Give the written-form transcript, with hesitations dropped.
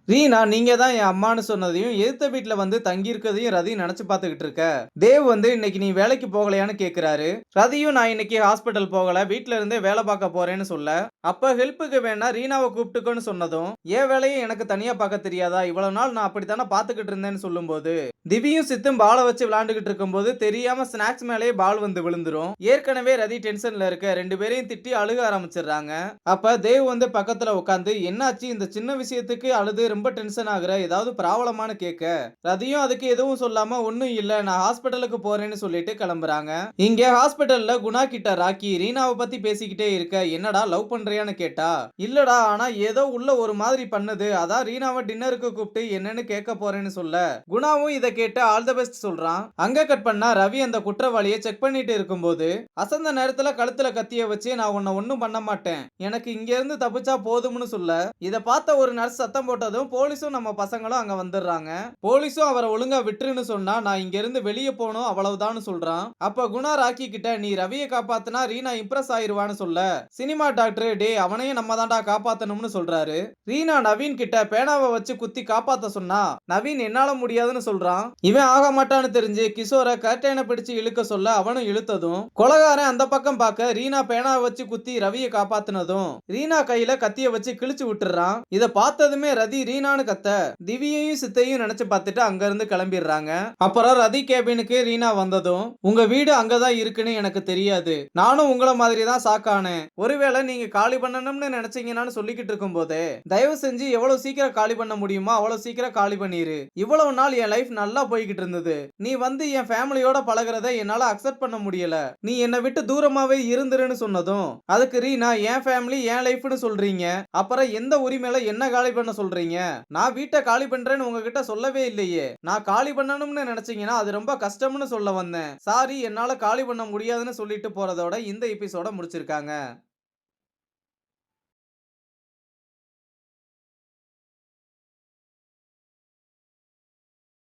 ரீனா, நீங்க தான் என் அம்மான்னு சொன்னதையும், எதுத்த வீட்ல வந்து தங்கியிருக்கதையும் ரதி நெனச்சு பாத்துக்கிட்டு இருக்க. தேவ் வந்து இன்னைக்கு நீ வேலைக்கு போகலையான்னு கேக்குறாரு. ரதியும் நான் இன்னைக்கு ஹாஸ்பிட்டல் போகல, வீட்ல இருந்தே வேலை பார்க்க போறேன்னு சொல்ல, அப்ப ஹெல்ப்புக்கு வேணா ரீனாவை கூப்பிட்டுக்கோன்னு சொன்னதும், என் வேலையை எனக்கு தனியா பார்க்க தெரியாதா? இவ்வளவு நாள் நான் அப்படித்தானே பாத்துக்கிட்டு இருந்தேன்னு சொல்லும்போது, திவியும் சித்தும் பால வச்சு விளையாண்டுகிட்டு இருக்கும்போது தெரியாம ஸ்நாக்ஸ் மேலேயே பால் வந்து விழுந்துரும். ஏற்கனவே ரதி டென்ஷன்ல இருக்க, 2 பேரையும் திட்டி அழுக ஆரம்பிச்சிடுறாங்க. அப்ப தேவ் வந்து பக்கத்துல உட்காந்து, என்னாச்சு இந்த சின்ன விஷயத்துக்கு அழுது ரொம்ப டென்ஷன் ஆகுற, ஏதாவது ப்ராப்ளமான்னு கேட்க, ரதியும் அதுக்கு எதுவும் சொல்லாம ஒண்ணும் இல்ல நான் ஹாஸ்பிட்டலுக்கு போறேன்னு சொல்லிட்டு கிளம்புறாங்க. இங்க ஹாஸ்பிட்டல்ல குணா கிட்ட ராக்கி ரீனாவை பத்தி பேசிக்கிட்டே இருக்க, என்னடா லவ் பண்றியான்னு கேட்டா, இல்லடா ஆனா ஏதோ உள்ள ஒரு மாதிரி பண்ணுது, அதான் ரீனாவை டின்னருக்கு கூப்பிட்டு என்னன்னு கேட்க போறேன்னு சொல்ல, குணாவும் இதை கேட்டு ஆல் த பெஸ்ட் சொல்றான். அங்க கட் பண்ணா ரவி அந்த குற்றவாளியை செக் பண்ணிட்டு இருக்கும்போது, அசந்த நேரத்துல கழுத்துல கத்திய வச்சு நான் உன்னை ஒண்ணும் பண்ண மாட்டேன், எனக்கு இங்க இருந்து தப்பிச்சா போதும்னு சொல்ல, இத பார்த்த ஒரு நர்ஸ் சத்தம் போட்டதும் போலீஸும் நம்ம பசங்களும் அங்க வந்துடுறாங்க. போலீஸும் அவரை ஒழுங்கா விட்டுருன்னு சொன்னா நான் இங்க இருந்து வெளியே போகணும் அவ்வளவுதான் சொல்றான். அப்ப குணா ராக்கி கிட்ட நீ ரவியை காப்பாத்தினா ரீனா இம்ப்ரெஸ் ஆயிருவான்னு சொல்ல, சினிமா டாக்டர் டே அவனையும் நம்ம தான்டா காப்பாத்தணும்னு சொல்றாரு. ரீனா நவீன் கிட்ட பேனாவை வச்சு குத்தி காப்பாத்த சொன்னா நவீன் என்னால முடியாதுன்னு சொல்றான். இவன் ஆக மாட்டான்னு தெரிஞ்சு கிஷோரை கர்டைனை பிடிச்சு இழுக்க சொல்ல அவனும் இழுத்ததும், கொலகாரன் அந்த பக்கம் பார்க்க ரீனா பேனாவை வச்சு குத்தி ரவியை காப்பாத்தினதும் ரீனா கையில கத்திய வச்சு கிழிச்சு விட்டுறான். இத பார்த்ததுமே ரதி ரீனான்னு கத்த, திவியையும் சித்தையும் நினைச்சு பார்த்துட்டு அங்க இருந்து கிளம்பிடுறாங்க. அப்புறம் ரதி கேபினுக்கு ரீனா வந்ததும், உங்க வீடு அங்கதான் இருக்குன்னு எனக்கு தெரியாது, நானும் உங்கள மாதிரி தான் சாக்கானேன், ஒருவேளை நீங்க காலி பண்ணணும்னு நினைச்சீங்கன்னு சொல்லிக்கிட்டு இருக்கும் போதே தயவு செஞ்சு எவ்வளவு சீக்கிரம் காலி பண்ண முடியுமோ அவ்வளவு சீக்கிரம் காலி பண்ணிரு, இவ்வளவு நாள் என் லைஃப் நல்லா போய்கிட்டு இருந்தது, நீ வந்து என் ஃபேமிலியோட பழகிறத என்னால அக்செப்ட் பண்ண முடியல, நீ என்னை விட்டு தூரமாவே இருந்துருன்னு சொன்னதும், அதுக்கு ரீனா என் ஃபேமிலி என் லைஃப்னு சொல்றீங்க, அப்புறம் எந்த உரிமையில என்ன காலி பண்ண சொல்றீங்க, நான் வீட்டை காலி பண்றேன்னு உங்ககிட்ட சொல்லவே இல்லையே, நான் காலி பண்ணணும்னு நினைச்சீங்கன்னா அது ரொம்ப கஷ்டம்னு சொல்ல வந்தேன், சாரி என்னால காலி பண்ண முடியாதுன்னு சொல்லிட்டு போறதோட இந்த எபிசோட முடிச்சிருக்காங்க.